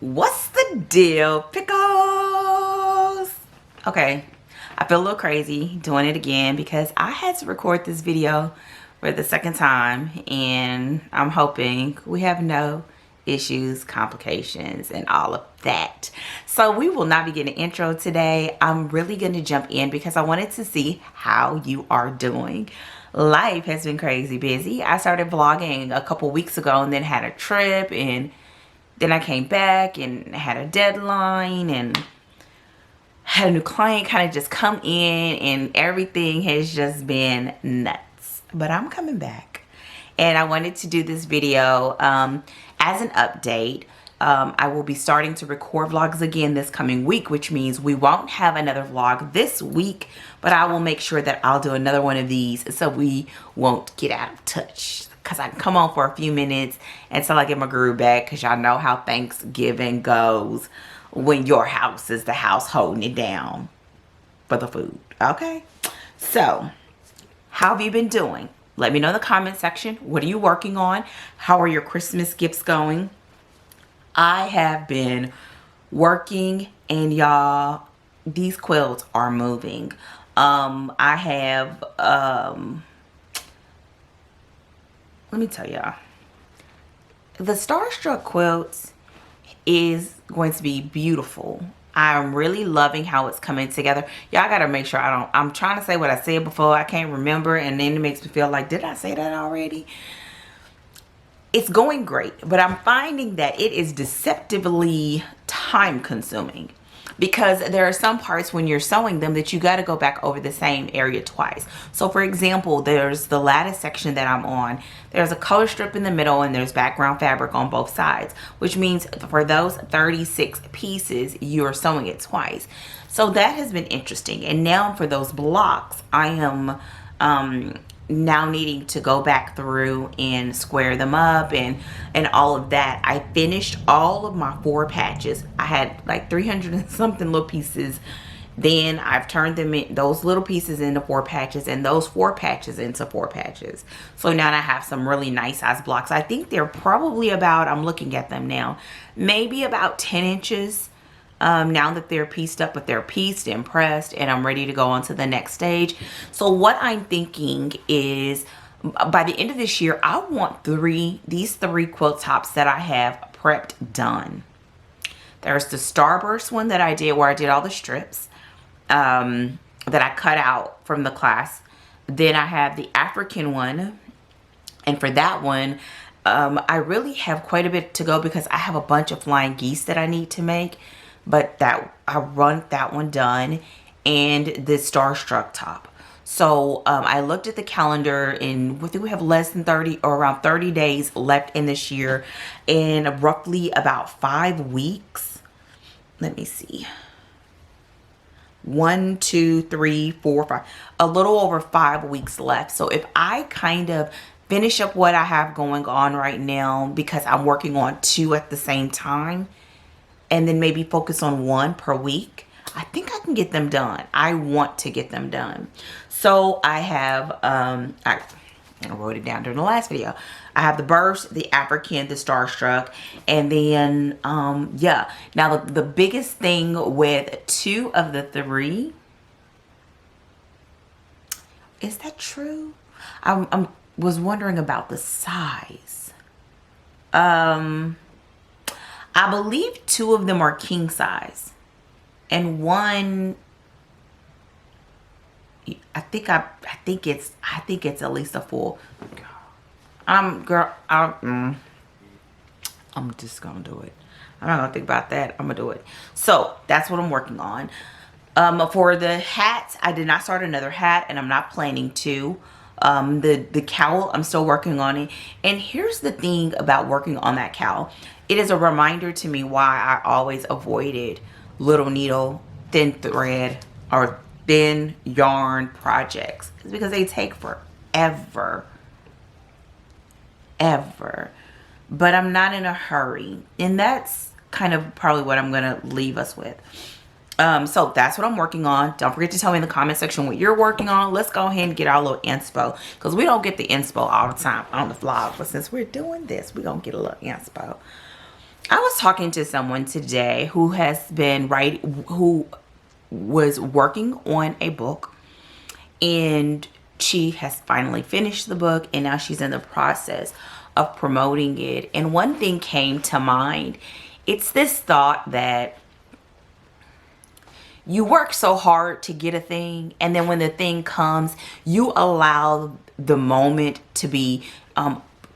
What's the deal, pickles? Okay, I feel a little crazy doing it again because I had to record this video for the second time, and I'm hoping we have no issues, complications, and all of that. So we will not be getting an intro today. I'm really going to jump in because I wanted to see how you are doing. Life has been crazy busy. I started vlogging a couple weeks ago and then had a trip, and then I came back and had a deadline and had a new client kind of just come in, and everything has just been nuts. But I'm coming back, and I wanted to do this video as an update. I will be starting to record vlogs again this coming week, which means we won't have another vlog this week, but I will make sure that I'll do another one of these so we won't get out of touch. Because I can come on for a few minutes until I get my groove back, because y'all know how Thanksgiving goes when your house is the house holding it down for the food. Okay? So, how have you been doing? Let me know in the comment section. What are you working on? How are your Christmas gifts going? I have been working, and y'all, these quilts are moving. I have let me tell y'all, the Starstruck quilts is going to be beautiful. I'm really loving how it's coming together. Y'all gotta make sure I'm trying to say what I said before. I can't remember, and then it makes me feel like, did I say that already? It's going great, but I'm finding that it is deceptively time consuming, because there are some parts when you're sewing them that you got to go back over the same area twice. So for example, there's the lattice section that I'm on. There's a color strip in the middle, and there's background fabric on both sides, which means for those 36 pieces, you're sewing it twice. So that has been interesting. And now for those blocks, I am now needing to go back through and square them up and all of that. I finished all of my 4 patches. I had like 300 and something little pieces. Then I've turned them in, those little pieces, into 4 patches, and those 4 patches into 4 patches. So now I have some really nice size blocks. I think they're probably about, I'm looking at them now, maybe about 10 inches. Now that they're pieced up, but they're pieced and pressed, and I'm ready to go on to the next stage. So what I'm thinking is, by the end of this year, I want these 3 quilt tops that I have prepped done. There's the Starburst one that I did, where I did all the strips that I cut out from the class. Then I have the African one, and for that one, I really have quite a bit to go because I have a bunch of flying geese that I need to make. But that I want that one done, and the Starstruck top. So I looked at the calendar, and I think we have less than 30 or around 30 days left in this year, and roughly about 5 weeks. Let me see. 1, 2, 3, 4, 5. A little over 5 weeks left. So if I kind of finish up what I have going on right now, because I'm working on 2 at the same time, and then maybe focus on 1 per week, I think I can get them done. I want to get them done. So I have, I wrote it down during the last video. I have the Burst, the African, the Starstruck, and then, yeah. Now the biggest thing with 2 of the 3, is that true? I was wondering about the size. I believe 2 of them are king size, and 1, I think it's at least a full. Girl, I'm just gonna do it. I'm not gonna think about that. I'm gonna do it. So that's what I'm working on. For the hats, I did not start another hat, and I'm not planning to. The cowl, I'm still working on it. And here's the thing about working on that cowl. It is a reminder to me why I always avoided little needle, thin thread, or thin yarn projects. It's because they take forever. But I'm not in a hurry. And that's kind of probably what I'm going to leave us with. So that's what I'm working on. Don't forget to tell me in the comment section what you're working on. Let's go ahead and get our little inspo, because we don't get the inspo all the time on the vlog. But since we're doing this, we're going to get a little inspo. I was talking to someone today who who was working on a book, and she has finally finished the book, and now she's in the process of promoting it. And one thing came to mind. It's this thought that you work so hard to get a thing, and then when the thing comes, you allow the moment to be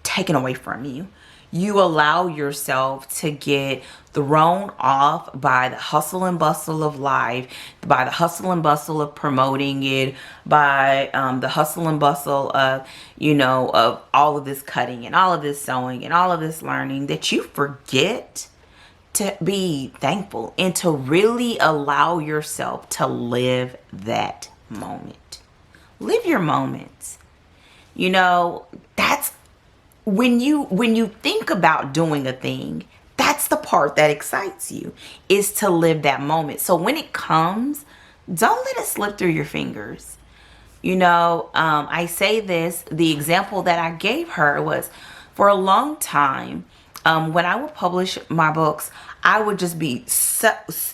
taken away from you. You allow yourself to get thrown off by the hustle and bustle of life, by the hustle and bustle of promoting it, by the hustle and bustle of, of all of this cutting and all of this sewing and all of this learning, that you forget to be thankful and to really allow yourself to live that moment. Live your moments. That's when you think about doing a thing, that's the part that excites you, is to live that moment. So when it comes, don't let it slip through your fingers. I say this, the example that I gave her was, for a long time, when I would publish my books, I would just be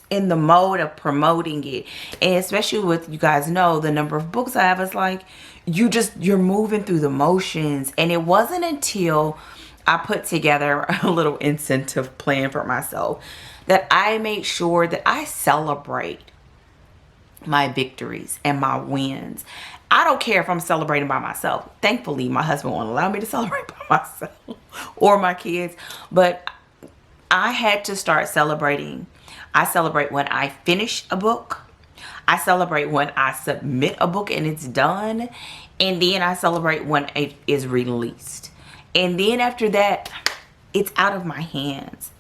in the mode of promoting it. And especially with, you guys know, the number of books I have, it's like you're moving through the motions. And it wasn't until I put together a little incentive plan for myself that I made sure that I celebrate my victories and my wins. I don't care if I'm celebrating by myself. Thankfully, my husband won't allow me to celebrate by myself or my kids, but I had to start celebrating. I celebrate when I finish a book. I celebrate when I submit a book and it's done. And then I celebrate when it is released. And then after that, it's out of my hands.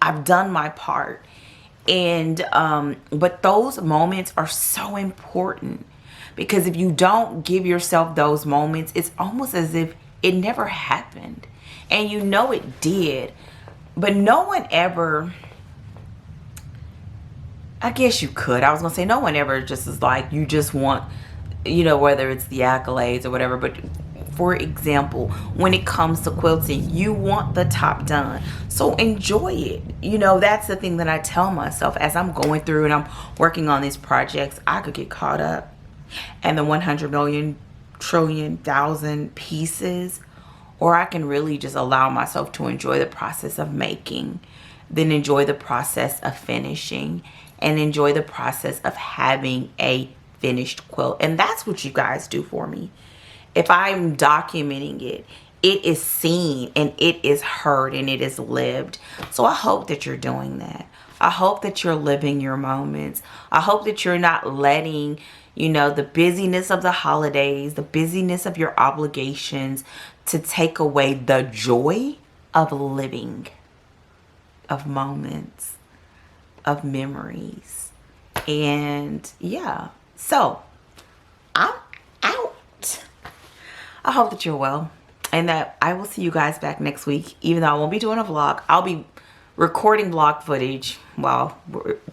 I've done my part. And but those moments are so important, because if you don't give yourself those moments, it's almost as if it never happened. And it did, but no one ever, I guess you could, I was gonna say, no one ever just is like, you just want, whether it's the accolades or whatever. But for example, when it comes to quilting, you want the top done, so enjoy it. That's the thing that I tell myself as I'm going through and I'm working on these projects. I could get caught up in the 100 million trillion thousand pieces, or I can really just allow myself to enjoy the process of making, then enjoy the process of finishing, and enjoy the process of having a finished quilt. And that's what you guys do for me. If I'm documenting it, it is seen and it is heard and it is lived. So I hope that you're doing that. I hope that you're living your moments. I hope that you're not letting, the busyness of the holidays, the busyness of your obligations, to take away the joy of living, of moments, of memories. And yeah, so I'm out. I hope that you're well, and that I will see you guys back next week. Even though I won't be doing a vlog, I'll be recording vlog footage while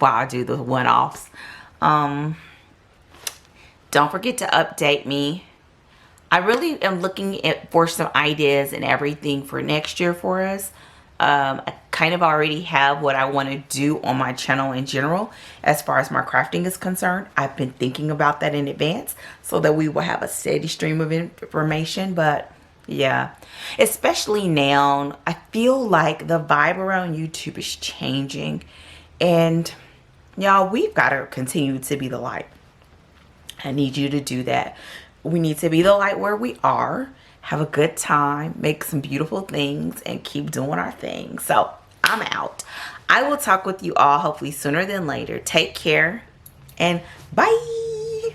I do the one-offs. Don't forget to update me. I really am looking for some ideas and everything for next year for us. I kind of already have what I want to do on my channel in general as far as my crafting is concerned. I've been thinking about that in advance so that we will have a steady stream of information. But yeah, especially now, I feel like the vibe around YouTube is changing, and y'all, we've got to continue to be the light. I need you to do that. We need to be the light where we are, have a good time, make some beautiful things, and keep doing our thing. So I'm out. I will talk with you all hopefully sooner than later. Take care and bye.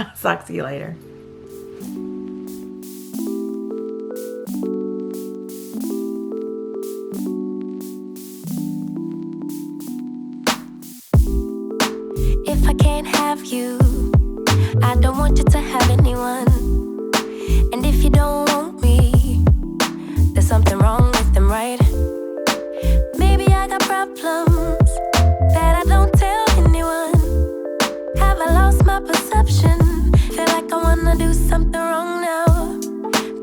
I'll talk to you later. If I can't have you, I don't want you to have anyone. And if you don't want me, there's something wrong with them, right? Maybe I got problems that I don't tell anyone. Have I lost my perception? Feel like I wanna do something wrong now.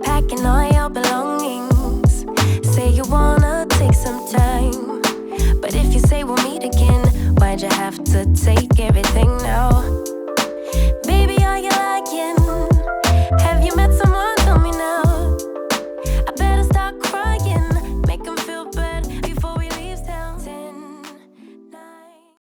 Packing all your belongings, say you wanna take some time. night you have to take everything